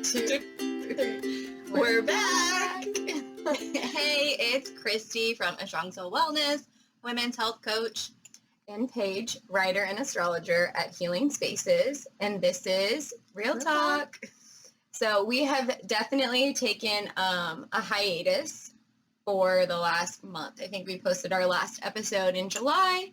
2, 3. We're back. Hey, it's Kristie from A Strong Soul Wellness, women's health coach, and Paige, writer and astrologer at Healing Spaces, and this is Real Talk. So we have definitely taken a hiatus for the last month. I think we posted our last episode in July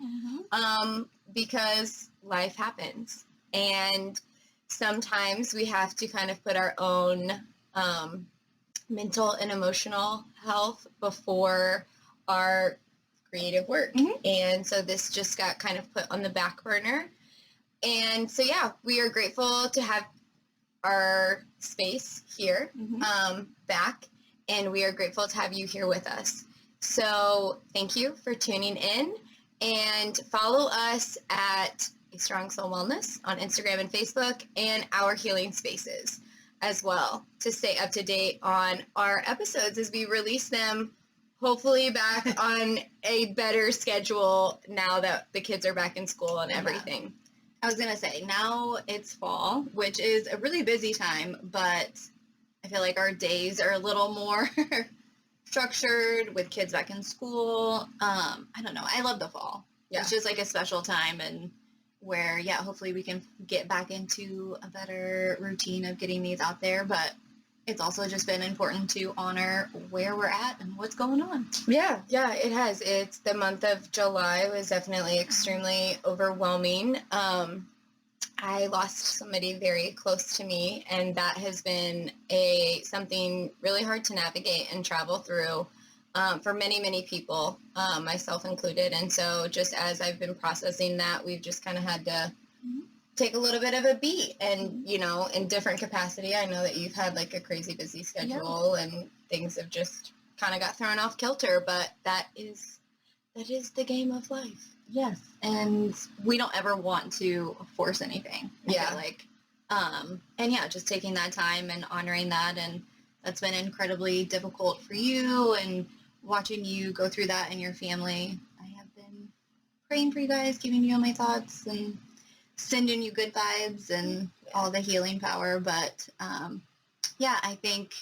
because life happens, and sometimes we have to kind of put our own mental and emotional health before our creative work. And so this just got kind of put on the back burner. And so, yeah, we are grateful to have our space here back, and we are grateful to have you here with us. So thank you for tuning in, and follow us at A Strong Soul Wellness on Instagram and Facebook, and our Healing Spaces as well, to stay up to date on our episodes as we release them, hopefully back on a better schedule now that the kids are back in school and everything. I was going to say, now it's fall, which is a really busy time, but I feel like our days are a little more structured with kids back in school. I don't know. I love the fall. Yeah. It's just like a special time, and where, hopefully we can get back into a better routine of getting these out there. But it's also just been important to honor where we're at and what's going on. Yeah, it has. It's the month of July was definitely extremely overwhelming. I lost somebody very close to me, and that has been something really hard to navigate and travel through for many, many people, myself included. And so just as I've been processing that, we've just kind of had to take a little bit of a beat, and, in different capacity. I know that you've had like a crazy busy schedule and things have just kind of got thrown off kilter, but that is the game of life. Yes. And we don't ever want to force anything. Just taking that time and honoring that. And that's been incredibly difficult for you, and watching you go through that and your family. I have been praying for you guys, giving you all my thoughts, and sending you good vibes and all the healing power. But I think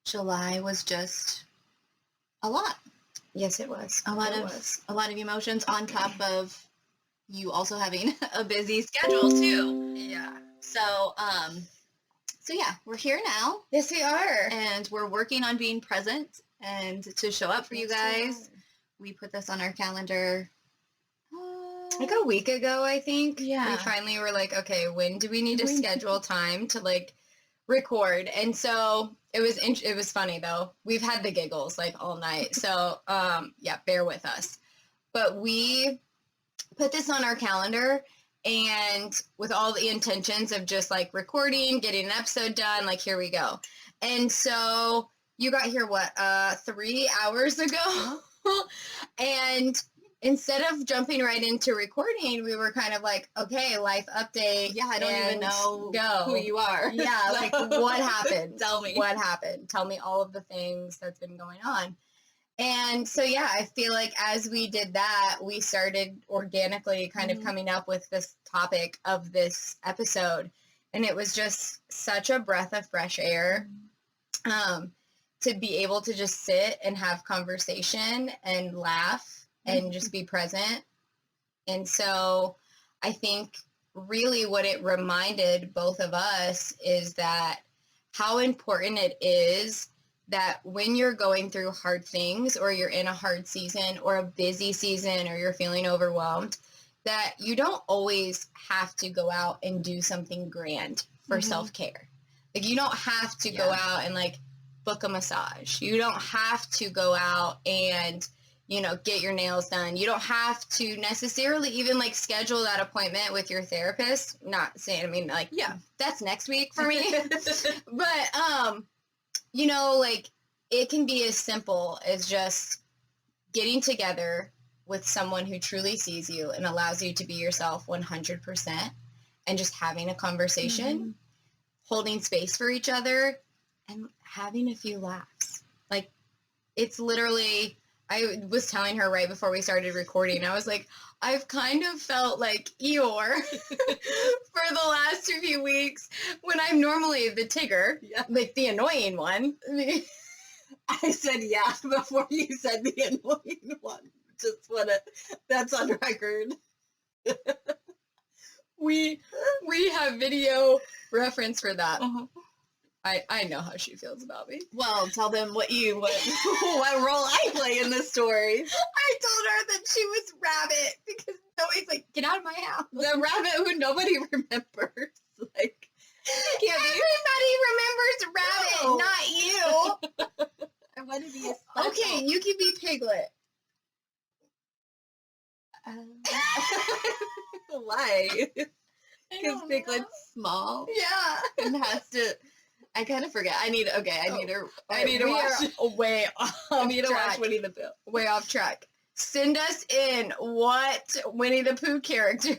July was just a lot. Yes, it was. A lot of emotions on top of you also having a busy schedule too. Yeah. So we're here now. Yes, we are. And we're working on being present and to show up for you guys. We put this on our calendar like a week ago, I think. Yeah. We finally were like, okay, when do we need to schedule time to like record? And so it was funny though. We've had the giggles like all night. So bear with us. But we put this on our calendar, and with all the intentions of just like recording, getting an episode done, like here we go. And so you got here 3 hours ago? And instead of jumping right into recording, we were kind of like, okay, life update. Yeah, I don't even know who you are. Yeah, like what happened? Tell me. What happened? Tell me all of the things that's been going on. And so, I feel like as we did that, we started organically kind of coming up with this topic of this episode. And it was just such a breath of fresh air to be able to just sit and have conversation and laugh and just be present. And so I think really what it reminded both of us is that how important it is that when you're going through hard things, or you're in a hard season or a busy season, or you're feeling overwhelmed, that you don't always have to go out and do something grand for self-care. Like you don't have to go out and like book a massage. You don't have to go out and get your nails done. You don't have to necessarily even like schedule that appointment with your therapist. Not saying, that's next week for me. But, like it can be as simple as just getting together with someone who truly sees you and allows you to be yourself 100%, and just having a conversation, holding space for each other, and having a few laughs. Like it's literally I was telling her right before we started recording, I was like, I've kind of felt like Eeyore for the last few weeks when I'm normally the Tigger, like the annoying one. I said yeah before you said the annoying one. Just that's on record. We have video reference for that. Uh-huh. I know how she feels about me. Well, tell them what role I play in this story. I told her that she was Rabbit because nobody's like, get out of my house. The rabbit who nobody remembers. Like, Everybody remembers Rabbit, No. not you. I want to be a special. Okay, you can be Piglet. Why? I Because don't Piglet's know. small Yeah. and has to. I kind of forget. I need to We watch. are way off I need to track. watch Winnie the Pooh. Way off track. Send us in what Winnie the Pooh characters.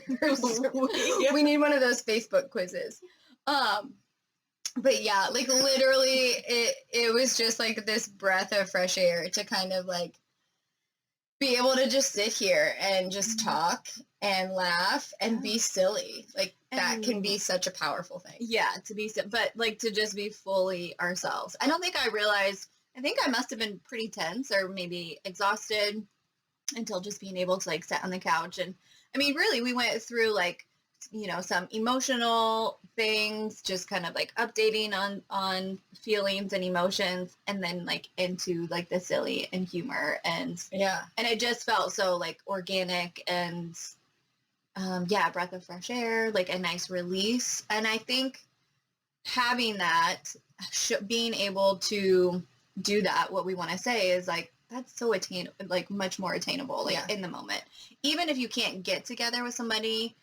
We need one of those Facebook quizzes. But yeah, like literally it was just like this breath of fresh air to kind of like be able to just sit here and just talk and laugh and be silly. Like that can be such a powerful thing. Yeah, but like to just be fully ourselves. I don't think I realized. I think I must have been pretty tense or maybe exhausted until just being able to like sit on the couch. And I mean, really, we went through like, some emotional things, just kind of like updating on feelings and emotions, and then like into like the silly and humor and it just felt so like organic and breath of fresh air, like a nice release. And I think having that, being able to do that, what we want to say is like, that's so like much more attainable, like in the moment. Even if you can't get together with somebody,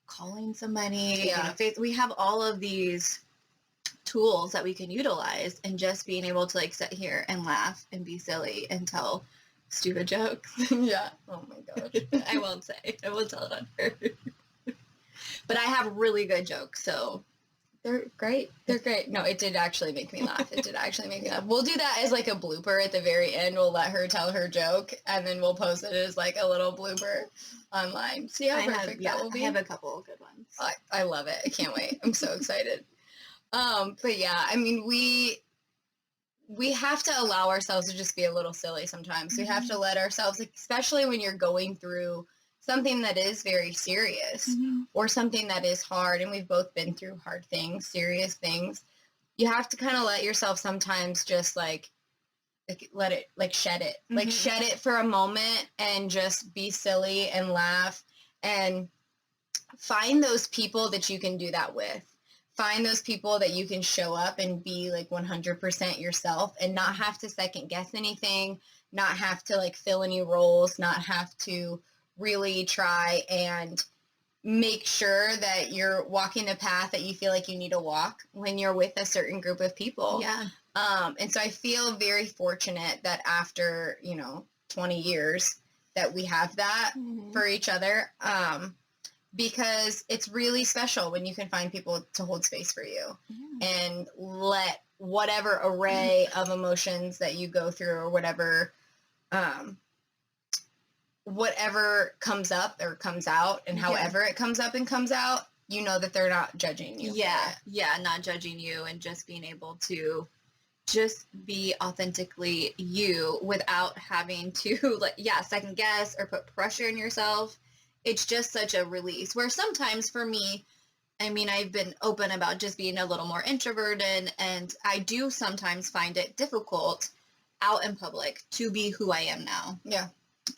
calling somebody, we have all of these tools that we can utilize, and just being able to like sit here and laugh and be silly and tell stupid jokes. Yeah. Oh my gosh. I won't tell it on her. But I have really good jokes, so They're great. They're great. No, it did actually make me laugh. It did actually make me laugh. We'll do that as like a blooper at the very end. We'll let her tell her joke, and then we'll post it as like a little blooper online. See how perfect that will be? I have a couple of good ones. I love it. I can't wait. I'm so excited. But yeah, I mean, we have to allow ourselves to just be a little silly sometimes. We have to let ourselves, especially when you're going through something that is very serious or something that is hard, and we've both been through hard things, serious things. You have to kind of let yourself sometimes just like let it, like shed it, like shed it for a moment and just be silly and laugh, and find those people that you can do that with. Find those people that you can show up and be like 100% yourself and not have to second guess anything, not have to like fill any roles, not have to really try and make sure that you're walking the path that you feel like you need to walk when you're with a certain group of people. Yeah. And so I feel very fortunate that after, 20 years that we have that for each other. Because it's really special when you can find people to hold space for you and let whatever array of emotions that you go through or whatever comes up or comes out, and however it comes up and comes out, you know that they're not judging you. Yeah, not judging you, and just being able to just be authentically you without having to second guess or put pressure on yourself. It's just such a release, where sometimes for me, I mean, I've been open about just being a little more introverted, and I do sometimes find it difficult out in public to be who I am now. Yeah.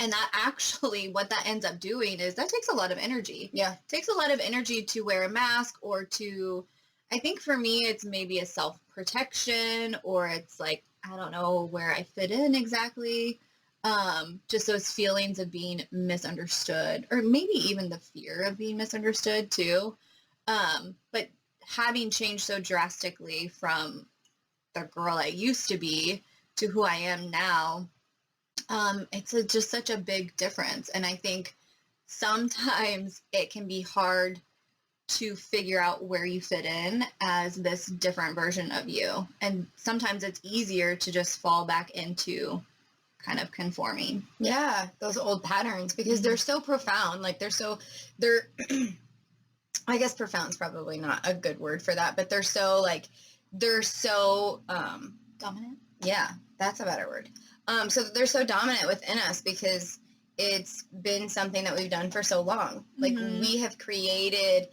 And that actually, what that ends up doing is that takes a lot of energy. Yeah. It takes a lot of energy to wear a mask, or to, I think for me, it's maybe a self-protection, or it's like, I don't know where I fit in exactly. Just those feelings of being misunderstood, or maybe even the fear of being misunderstood too. But having changed so drastically from the girl I used to be to who I am now, it's just such a big difference. And I think sometimes it can be hard to figure out where you fit in as this different version of you. And sometimes it's easier to just fall back into kind of conforming. Yeah, those old patterns, because they're so profound. Like they're I guess profound's probably not a good word for that, but they're so Dominant. yeah, that's a better word. So they're so dominant within us because it's been something that we've done for so long. Like we have created,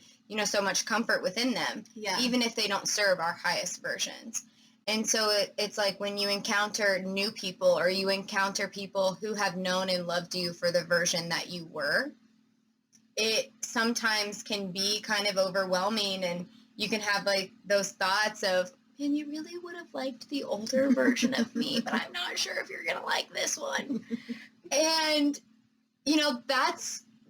so much comfort within them, even if they don't serve our highest versions. And so it's like when you encounter new people, or you encounter people who have known and loved you for the version that you were, it sometimes can be kind of overwhelming, and you can have like those thoughts of, man, you really would have liked the older version of me, but I'm not sure if you're going to like this one. And,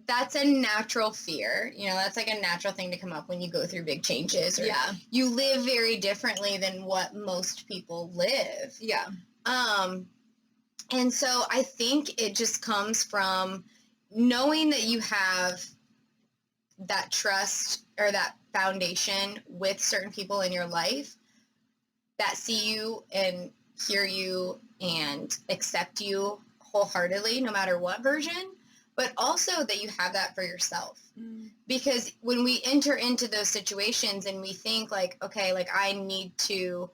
that's a natural fear. That's like a natural thing to come up when you go through big changes, or you live very differently than what most people live. Yeah. And so I think it just comes from knowing that you have that trust or that foundation with certain people in your life that see you and hear you and accept you wholeheartedly, no matter what version, but also that you have that for yourself. Because when we enter into those situations and we think like, okay, like I need to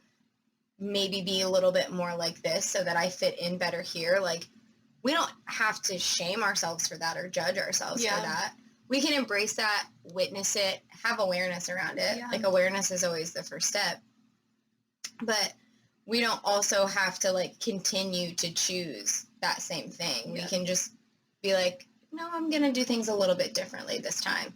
maybe be a little bit more like this so that I fit in better here, like we don't have to shame ourselves for that or judge ourselves for that. We can embrace that, witness it, have awareness around it. Yeah. Like awareness is always the first step. But we don't also have to like continue to choose that same thing. We can just be like, no, I'm going to do things a little bit differently this time.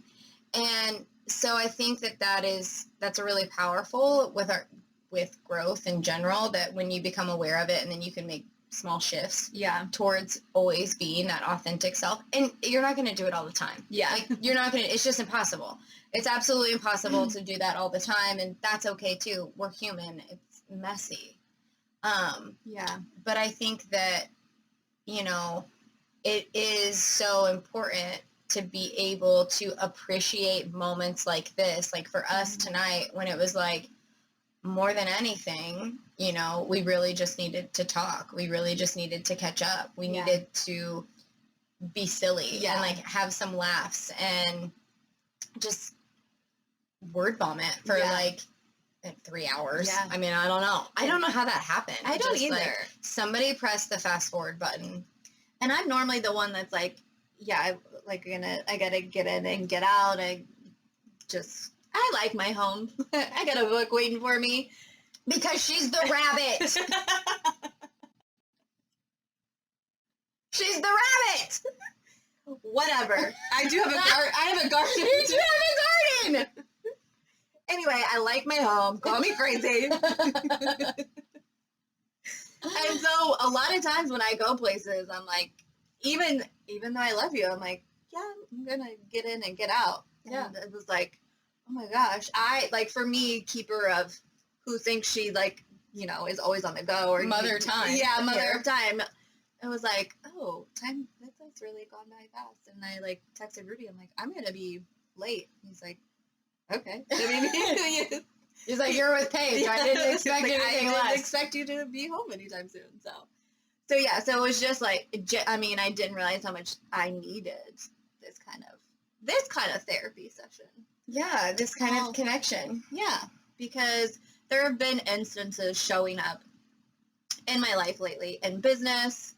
And so I think that's a really powerful with growth in general, that when you become aware of it and then you can make small shifts towards always being that authentic self. And you're not going to do it all the time. Yeah. Like you're not going to, it's just impossible. It's absolutely impossible to do that all the time. And that's okay too. We're human. It's messy. But I think that, it is so important to be able to appreciate moments like this. Like for us tonight, when it was like, more than anything, we really just needed to talk. We really just needed to catch up. We needed to be silly and like have some laughs and just word vomit for like 3 hours. Yeah. I mean, I don't know. I don't know how that happened. I don't either. Like, somebody pressed the fast forward button. And I'm normally the one that's like, I gotta get in and get out. I like my home. I got a book waiting for me. Because she's the rabbit. She's the rabbit. Whatever. I do have a garden. I have a garden. You do have a garden. Anyway, I like my home. Call me crazy. And so a lot of times when I go places, I'm like, even though I love you, I'm like, I'm going to get in and get out. Yeah. And it was like, oh my gosh. For me, keeper of who thinks she is always on the go, or mother time. Yeah, mother of time. It was like, oh, time, that's really gone by fast. And I texted Rudy. I'm like, I'm going to be late. He's like, okay. He's like, you're with Paige. I didn't expect anything less. I didn't expect you to be home anytime soon. So it was just like, I didn't realize how much I needed this kind of therapy session. Yeah, this kind of connection. Yeah, because there have been instances showing up in my life lately, in business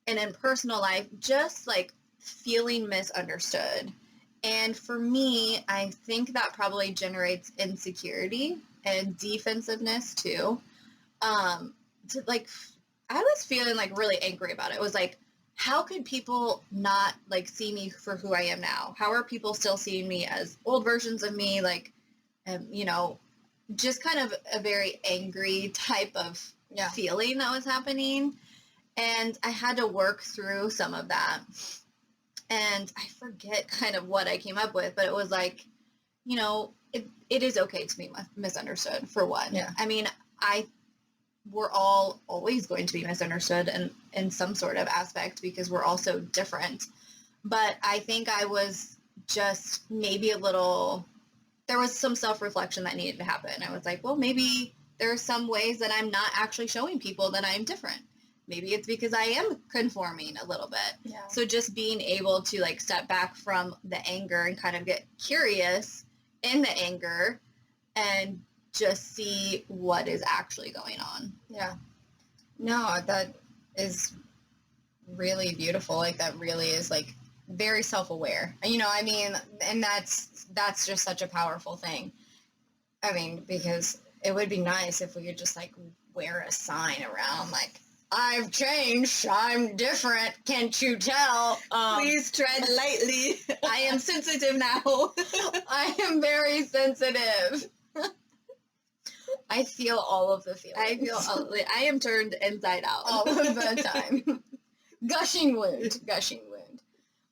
and in personal life, just like feeling misunderstood. And for me, I think that probably generates insecurity and defensiveness too. I was feeling like really angry about it. It was like, how could people not see me for who I am now? How are people still seeing me as old versions of me? Just kind of a very angry type of feeling that was happening. And I had to work through some of that. And I forget kind of what I came up with, but it was like, it is okay to be misunderstood, for one. Yeah. We're all always going to be misunderstood in some sort of aspect because we're all so different. But I think I was just maybe there was some self-reflection that needed to happen. I was like, well, maybe there are some ways that I'm not actually showing people that I'm different. maybe it's because I am conforming a little bit. Yeah. So just being able to like step back from the anger and kind of get curious in the anger and just see what is actually going on. Yeah. No, that is really beautiful. Like that really is like very self-aware. You know, I mean, and that's just such a powerful thing. I mean, because it would be nice if we could just like wear a sign around like, I've changed, I'm different, can't you tell? Please tread lightly. I am sensitive now. I am very sensitive. I feel all of the feelings. I am turned inside out all of the time. Gushing wound.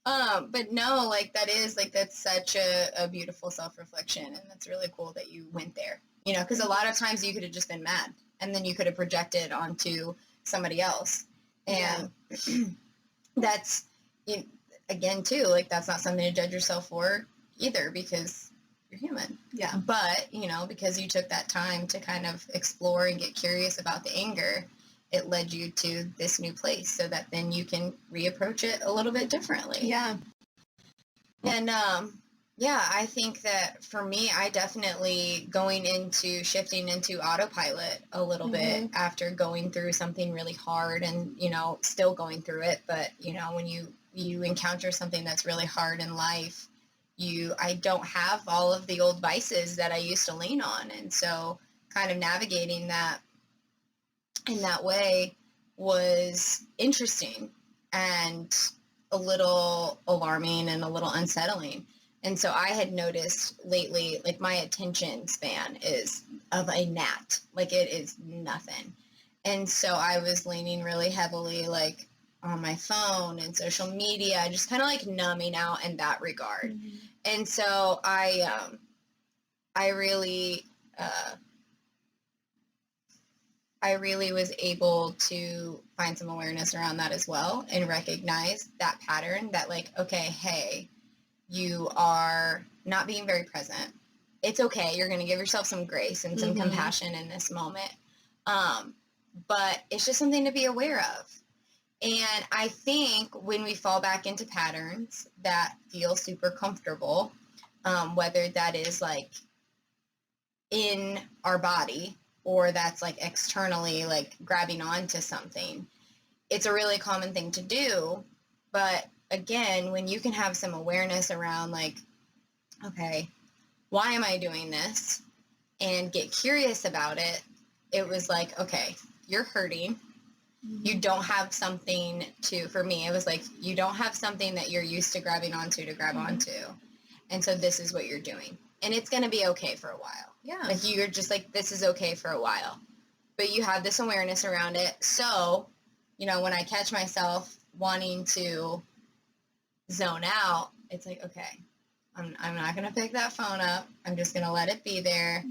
But no, like that is like, that's such a beautiful self-reflection, and that's really cool that you went there, you know, because a lot of times you could have just been mad and then you could have projected onto somebody else. And that's, again, too, like that's not something to judge yourself for either, because you're human. Yeah. But, you know, because you took that time to kind of explore and get curious about the anger, it led you to this new place so that then you can reapproach it a little bit differently. Yeah. And, yeah, I think that for me, I definitely shifting into autopilot a little bit after going through something really hard and, you know, still going through it. But, you know, when you encounter something that's really hard in life, I don't have all of the old vices that I used to lean on. And so kind of navigating that in that way was interesting and a little alarming and a little unsettling. And so I had noticed lately, like my attention span is of a gnat, like it is nothing. And so I was leaning really heavily like on my phone and social media, just kind of like numbing out in that regard. And so I really was able to find some awareness around that as well and recognize that pattern that like, okay, hey, you are not being very present. It's okay. You're going to give yourself some grace and some compassion in this moment. But it's just something to be aware of. And I think when we fall back into patterns that feel super comfortable, whether that is like in our body or that's like externally like grabbing onto something, it's a really common thing to do. But again, when you can have some awareness around like, okay, why am I doing this? And get curious about it, it was like, okay, you're hurting. You don't have something for me, it was like, you don't have something that you're used to grabbing onto to grab onto. And so this is what you're doing. And it's going to be okay for a while. Yeah. Like you're just like, this is okay for a while. But you have this awareness around it. So, you know, when I catch myself wanting to zone out, it's like, okay, I'm not going to pick that phone up. I'm just going to let it be there.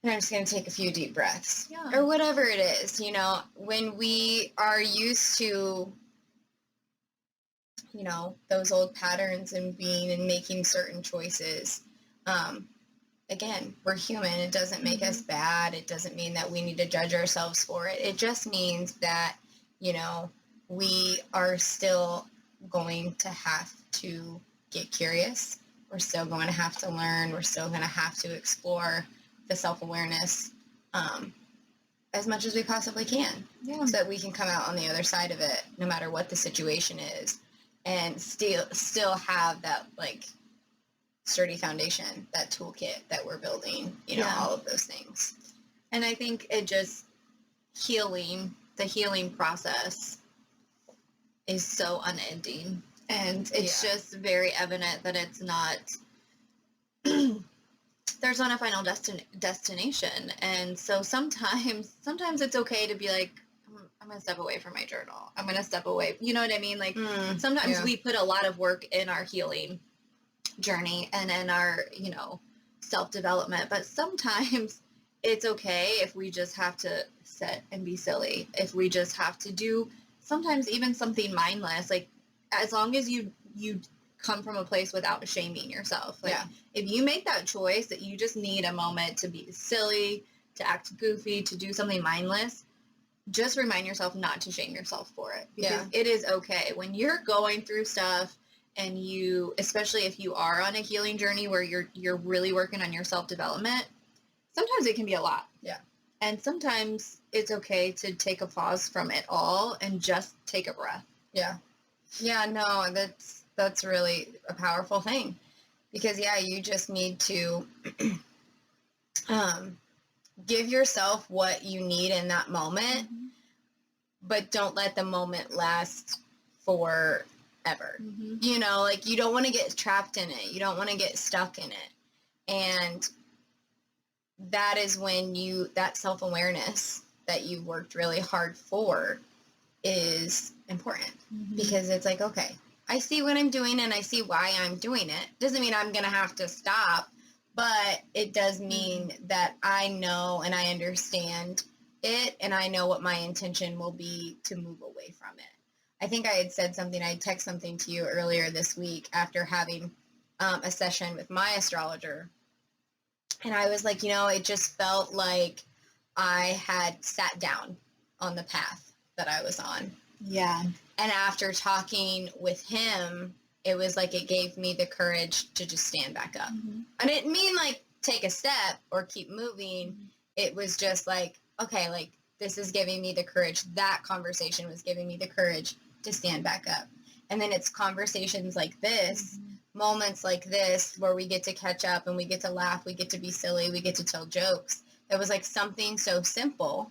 And I'm just going to take a few deep breaths or whatever it is. You know, when we are used to, you know, those old patterns and making certain choices, again, we're human. It doesn't make us bad. It doesn't mean that we need to judge ourselves for it. It just means that, you know, we are still going to have to get curious. We're still going to have to learn. We're still going to have to explore the self-awareness as much as we possibly can, so that we can come out on the other side of it, no matter what the situation is, and still have that like sturdy foundation, that toolkit that we're building, you know, all of those things. And I think it just the healing process is so unending. And it's just very evident that it's not, there's not a final destination. And so sometimes it's okay to be like, I'm going to step away from my journal. I'm going to step away. You know what I mean? Like sometimes we put a lot of work in our healing journey and in our, you know, self-development, but sometimes it's okay if we just have to sit and be silly. If we just have to do sometimes even something mindless, like as long as you come from a place without shaming yourself. Like if you make that choice that you just need a moment to be silly, to act goofy, to do something mindless, just remind yourself not to shame yourself for it, because Yeah. it is okay when you're going through stuff, and you, especially if you are on a healing journey where you're really working on your self-development, sometimes it can be a lot. Yeah. And sometimes it's okay to take a pause from it all and just take a breath. Yeah. Yeah, no, that's really a powerful thing, because yeah, you just need to give yourself what you need in that moment, but don't let the moment last forever. You know, like you don't want to get trapped in it. You don't want to get stuck in it. And that is when that self-awareness that you worked really hard for is important, because it's like, okay, I see what I'm doing and I see why I'm doing it. Doesn't mean I'm going to have to stop, but it does mean that I know and I understand it, and I know what my intention will be to move away from it. I think I had said something, I text something to you earlier this week after having a session with my astrologer. And I was like, it just felt like I had sat down on the path that I was on. Yeah. And after talking with him, it was like it gave me the courage to just stand back up. I didn't mean like take a step or keep moving. It was just like, okay, like this is giving me the courage. That conversation was giving me the courage to stand back up. And then it's conversations like this, moments like this, where we get to catch up and we get to laugh, we get to be silly, we get to tell jokes. It was like something so simple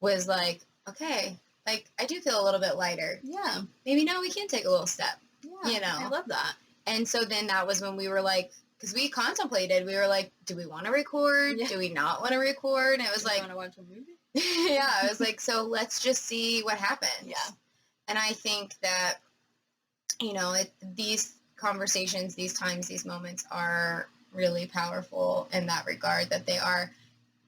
was like, okay, like I do feel a little bit lighter. Yeah. Maybe now we can take a little step. Yeah. I love that. And so then that was when we were like, because we contemplated, we were like, do we want to record? Yeah. Do we not want to record? And it was Do you like, want to watch a movie? yeah, I was like, so let's just see what happens. Yeah. And I think that, these conversations, these times, these moments are really powerful in that regard, that they are.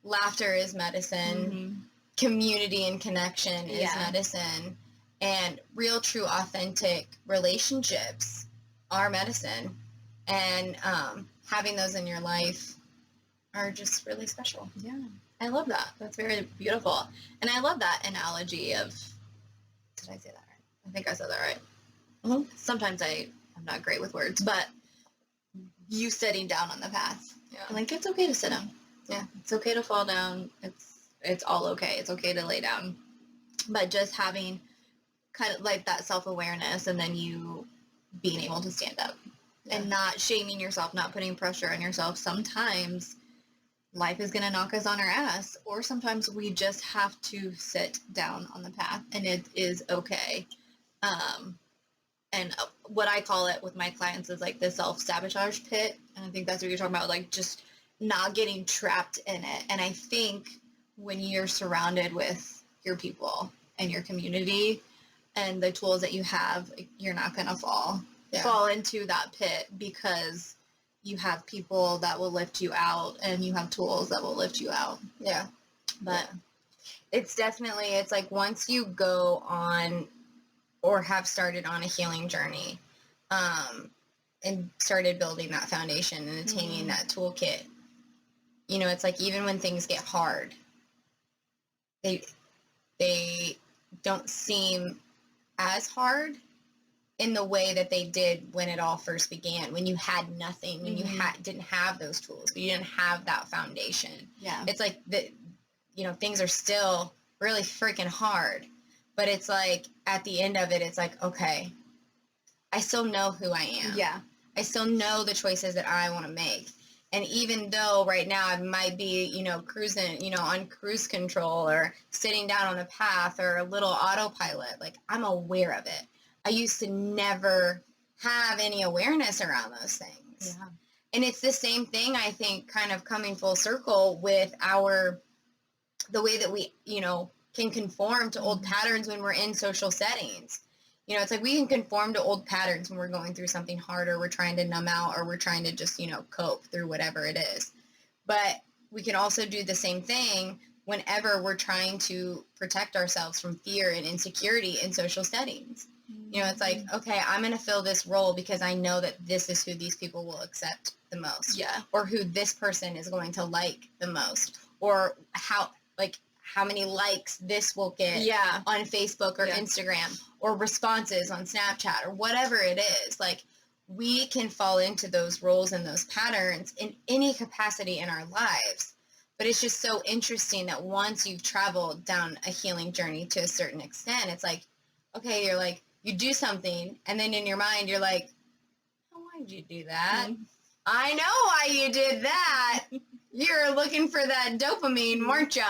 Laughter is medicine. Community and connection is medicine. And real, true, authentic relationships are medicine. And having those in your life are just really special. Yeah. I love that. That's very beautiful. And I love that analogy of, did I say that right? I think I said that right. Sometimes I'm not great with words, but you sitting down on the path. Yeah. Like, it's okay to sit down. Yeah. It's okay to fall down. It's all okay. It's okay to lay down. But just having kind of like that self-awareness, and then you being able to stand up and not shaming yourself, not putting pressure on yourself. Sometimes life is going to knock us on our ass, or sometimes we just have to sit down on the path, and it is okay. And what I call it with my clients is like the self-sabotage pit. And I think that's what you're talking about, like just not getting trapped in it. And I think when you're surrounded with your people and your community and the tools that you have, you're not going to fall into that pit, because you have people that will lift you out and you have tools that will lift you out. Yeah. But it's definitely, it's like once you go on or have started on a healing journey, and started building that foundation and attaining that toolkit, it's like even when things get hard, they don't seem as hard in the way that they did when it all first began, when you had nothing, when you didn't have those tools, when you didn't have that foundation. yeah, It's like things are still really freaking hard, but it's like at the end of it, it's like, okay, I still know who I am. yeah, I still know the choices that I want to make. And even though right now I might be, cruising, on cruise control or sitting down on a path or a little autopilot, like I'm aware of it. I used to never have any awareness around those things. yeah, And it's the same thing, I think, kind of coming full circle with the way that we, can conform to old patterns when we're in social settings. It's like we can conform to old patterns when we're going through something hard, or we're trying to numb out, or we're trying to just, cope through whatever it is. But we can also do the same thing whenever we're trying to protect ourselves from fear and insecurity in social settings. It's like, okay, I'm going to fill this role because I know that this is who these people will accept the most. yeah, Or who this person is going to like the most. Or how how many likes this will get Yeah. on Facebook or Instagram, or responses on Snapchat, or whatever it is. Like, we can fall into those roles and those patterns in any capacity in our lives. But it's just so interesting that once you've traveled down a healing journey to a certain extent, it's like, okay, you're like, you do something, and then in your mind, you're like, oh, why'd you do that? Mm-hmm. I know why you did that. You're looking for that dopamine, weren't you?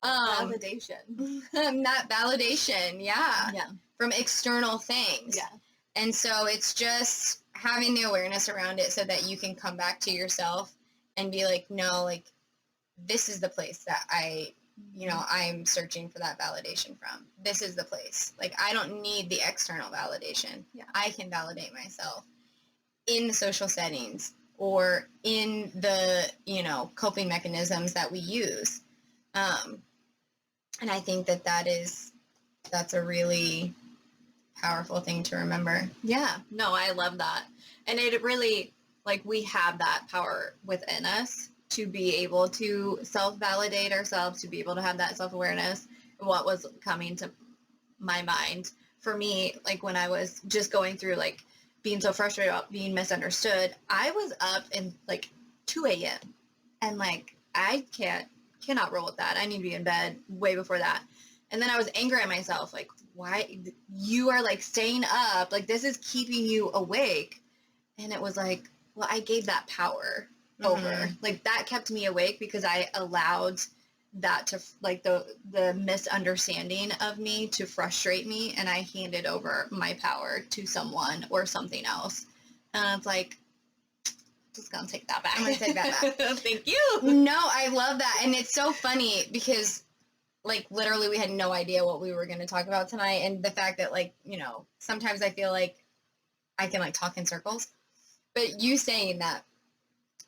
Validation. That validation, yeah, Yeah. from external things. Yeah. And so it's just having the awareness around it so that you can come back to yourself and be like, no, like, this is the place that I'm searching for that validation from. This is the place. Like, I don't need the external validation. Yeah. I can validate myself in the social settings or in the, coping mechanisms that we use. And I think that's a really powerful thing to remember. Yeah. No, I love that. And it really, like, we have that power within us to be able to self-validate ourselves, to be able to have that self-awareness. What was coming to my mind for me, like, when I was just going through, like, being so frustrated about being misunderstood, I was up in, like, 2 a.m. and, like, I cannot roll with that. I need to be in bed way before that. And then I was angry at myself, like, why you are, like, staying up, like, this is keeping you awake. And it was like, well, I gave that power over. Like, that kept me awake because I allowed that to, like, the misunderstanding of me to frustrate me, and I handed over my power to someone or something else. And it's like, just gonna take that back. I'm gonna take that back. Thank you. No, I love that. And it's so funny because, like, literally we had no idea what we were going to talk about tonight. And the fact that, like, sometimes I feel like I can, like, talk in circles. But you saying that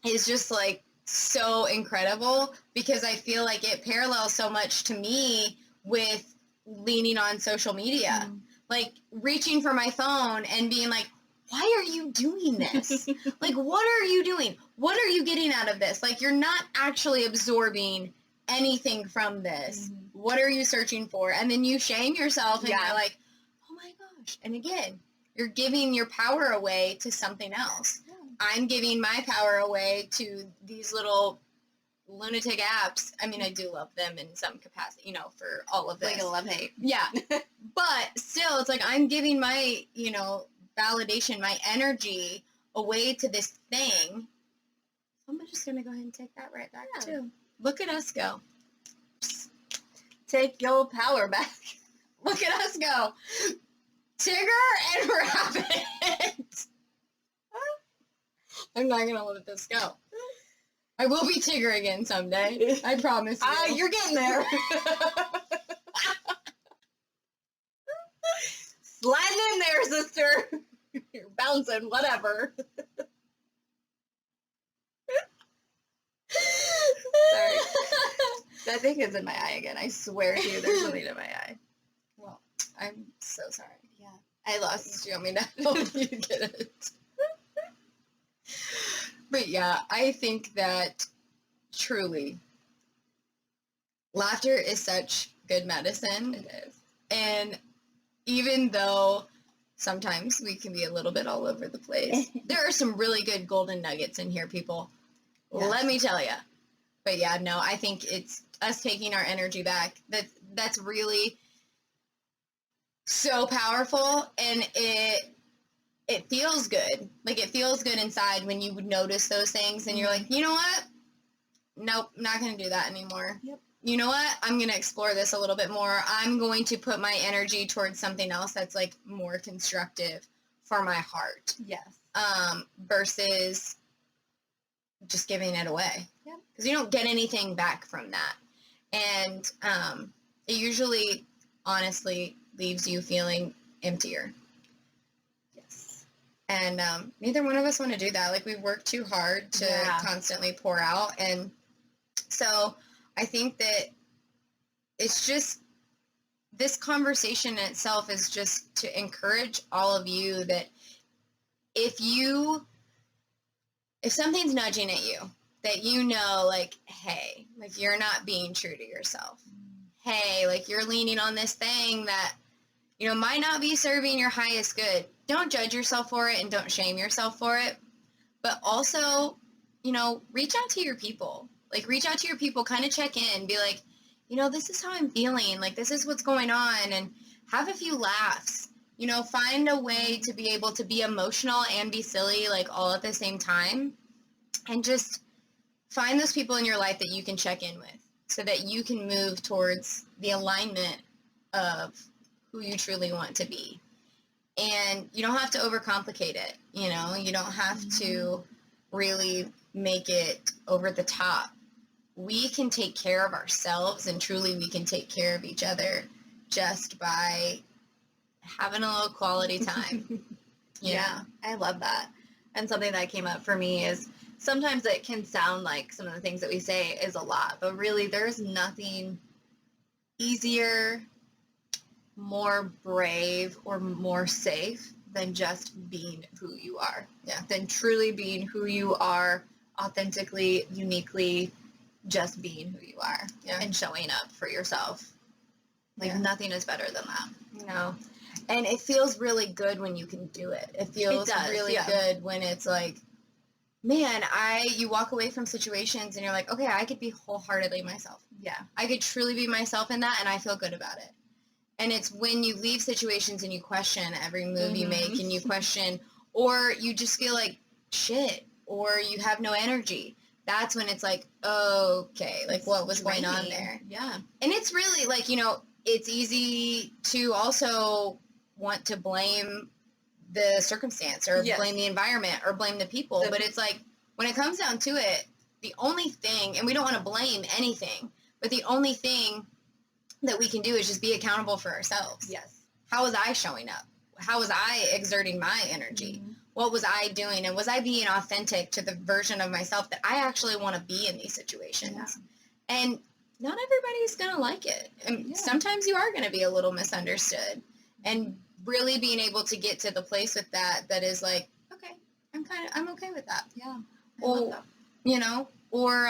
is just, like, so incredible because I feel like it parallels so much to me with leaning on social media. Like, reaching for my phone and being like, why are you doing this? Like, what are you doing? What are you getting out of this? Like, you're not actually absorbing anything from this. What are you searching for? And then you shame yourself and you're like, oh my gosh. And again, you're giving your power away to something else. Yeah. I'm giving my power away to these little lunatic apps. I mean, I do love them in some capacity, for all of this. Like a love-hate. Yeah. But still, it's like I'm giving my, validation, my energy away to this thing. I'm just going to go ahead and take that right back, too. Look at us go. Take your power back. Look at us go. Tigger and Rabbit. I'm not going to let this go. I will be Tigger again someday. I promise you. You're getting there. Sliding in there, sister. You're bouncing, whatever. Sorry. That thing is in my eye again. I swear to you, there's something in my eye. Well, I'm so sorry. Yeah. I lost. Do you want me to help you get it? But yeah, I think that truly laughter is such good medicine. It is. And even though sometimes we can be a little bit all over the place, there are some really good golden nuggets in here, people. Yes. Let me tell you. But yeah, no, I think it's us taking our energy back. That's really so powerful, and it feels good. Like, it feels good inside when you would notice those things, and you're like, you know what? Nope, not going to do that anymore. Yep. You know what? I'm going to explore this a little bit more. I'm going to put my energy towards something else that's, like, more constructive for my heart. Yes. Versus just giving it away. Yeah. Because you don't get anything back from that. And it usually, honestly, leaves you feeling emptier. Yes. And neither one of us want to do that. Like, we work too hard to constantly pour out. And so I think that it's just, this conversation in itself is just to encourage all of you that if something's nudging at you, that like, hey, like, you're not being true to yourself. hey, like you're leaning on this thing that, you know, might not be serving your highest good. Don't judge yourself for it and don't shame yourself for it. But also, you know, reach out to your people. Like, reach out to your people, kind of check in, be like, you know, this is how I'm feeling. Like, this is what's going on. And have a few laughs. You know, find a way to be able to be emotional and be silly, like, all at the same time. And just find those people in your life that you can check in with so that you can move towards the alignment of who you truly want to be. And you don't have to overcomplicate it, you know? You don't have to really make it over the top. We can take care of ourselves, and truly we can take care of each other just by having a little quality time. Yeah, I love that. And something that came up for me is sometimes it can sound like some of the things that we say is a lot, but really there's nothing easier, more brave, or more safe than just being who you are. Yeah. Than truly being who you are, authentically, uniquely, just being who you are. Yeah. And showing up for yourself. Like, Yeah. nothing is better than that. You know, and it feels really good when you can do it. It feels really good when it's like, man, you walk away from situations and you're like, okay, I could be wholeheartedly myself. Yeah. I could truly be myself in that, and I feel good about it. And it's when you leave situations and you question every move you make, and you question, or you just feel like shit, or you have no energy. That's when it's like, okay, like what was going on there? Yeah. And it's really like, you know, it's easy to also want to blame the circumstance or blame the environment or blame the people. But it's like, when it comes down to it, the only thing, and we don't want to blame anything, but the only thing that we can do is just be accountable for ourselves. Yes. How was I showing up? How was I exerting my energy? What was I doing? And was I being authentic to the version of myself that I actually want to be in these situations? Yeah. And not everybody's going to like it. And sometimes you are going to be a little misunderstood. And really being able to get to the place with that is like, okay, I'm okay with that. Yeah. I love that. You know, or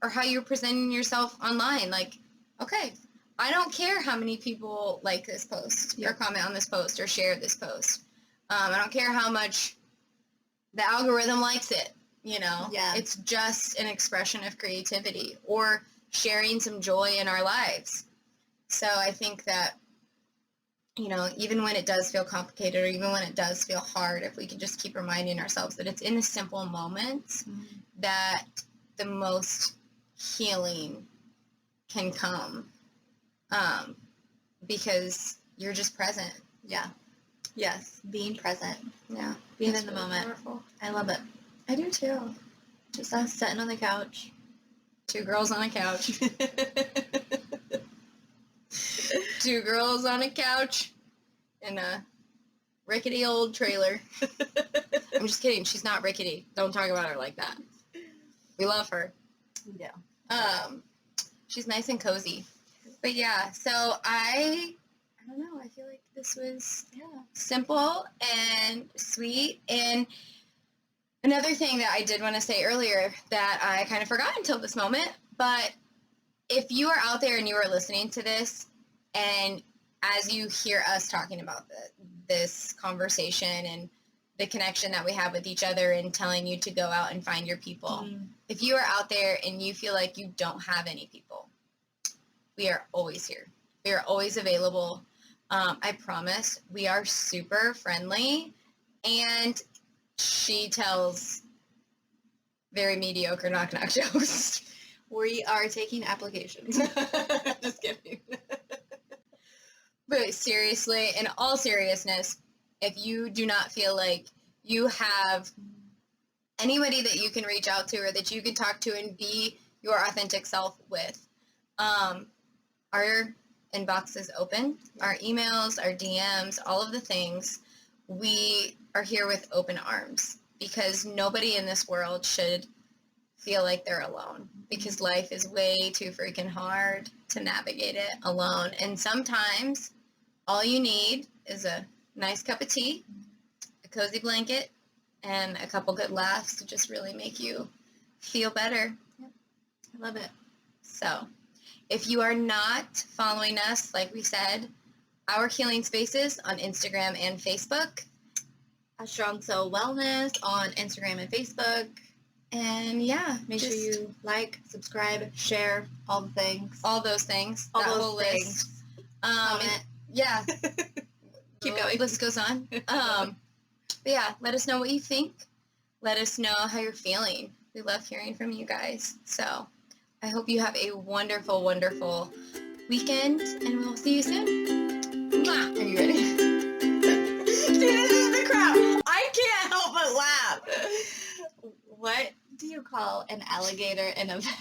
how you're presenting yourself online. Like, okay, I don't care how many people like this post or comment on this post or share this post. I don't care how much the algorithm likes it, you know. Yeah. It's just an expression of creativity or sharing some joy in our lives. So I think that, you know, even when it does feel complicated or even when it does feel hard, if we can just keep reminding ourselves that it's in the simple moments that the most healing can come, because you're just present. Yeah. Yes. Being present. Yeah. Being in the moment. Powerful. I love it. I do too. Just us sitting on the couch. Two girls on a couch. Two girls on a couch in a rickety old trailer. I'm just kidding. She's not rickety. Don't talk about her like that. We love her. Yeah. She's nice and cozy. But yeah, so I don't know. I feel like this was simple and sweet. And another thing that I did want to say earlier that I kind of forgot until this moment, but if you are out there and you are listening to this, and as you hear us talking about this conversation and the connection that we have with each other and telling you to go out and find your people, if you are out there and you feel like you don't have any people, we are always here. We are always available. I promise we are super friendly, and she tells very mediocre knock-knock jokes. We are taking applications. Just kidding. But seriously, in all seriousness, if you do not feel like you have anybody that you can reach out to or that you can talk to and be your authentic self with, our inbox is open, our emails, our DMs, all of the things. We are here with open arms because nobody in this world should feel like they're alone, because life is way too freaking hard to navigate it alone. And sometimes all you need is a nice cup of tea, a cozy blanket, and a couple good laughs to just really make you feel better. I love it. So If you are not following us, like we said, Our Healing Spaces on Instagram and Facebook. A Strong Soul Wellness on Instagram and Facebook. And yeah, Make sure you like, subscribe, share, all the things. all those things. All that those whole things. list. Comment. Yeah. Keep going. List goes on. But yeah, let us know what you think. Let us know how you're feeling. We love hearing from you guys. So I hope you have a wonderful, wonderful weekend, and we'll see you soon. Mwah. Are you ready? See, this is the crap. I can't help but laugh. What do you call an alligator in a vest?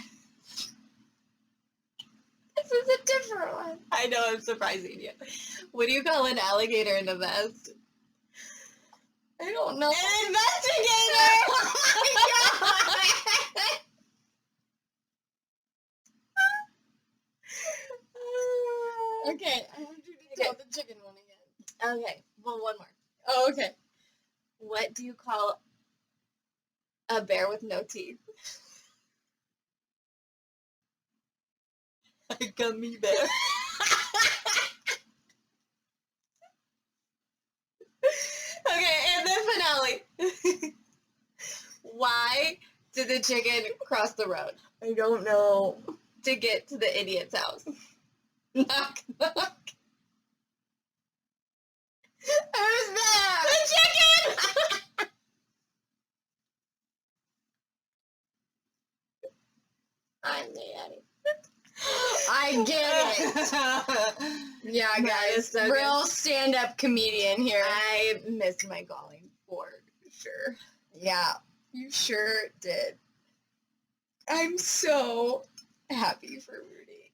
This is a different one. I know, I'm surprising you. What do you call an alligator in a vest? I don't know. An investigator! Oh my god. Okay, I want you to tell the chicken one again. Okay, well, one more. Oh, okay. What do you call a bear with no teeth? A gummy bear. Okay, and the finale. Why did the chicken cross the road? I don't know. To get to the idiot's house. Knock, knock. Who's there? The chicken! I'm Nanny. I get it. Yeah, That guys. is so Real stand-up comedian here. I missed my calling for sure. Yeah, you sure did. I'm so happy for Rudy.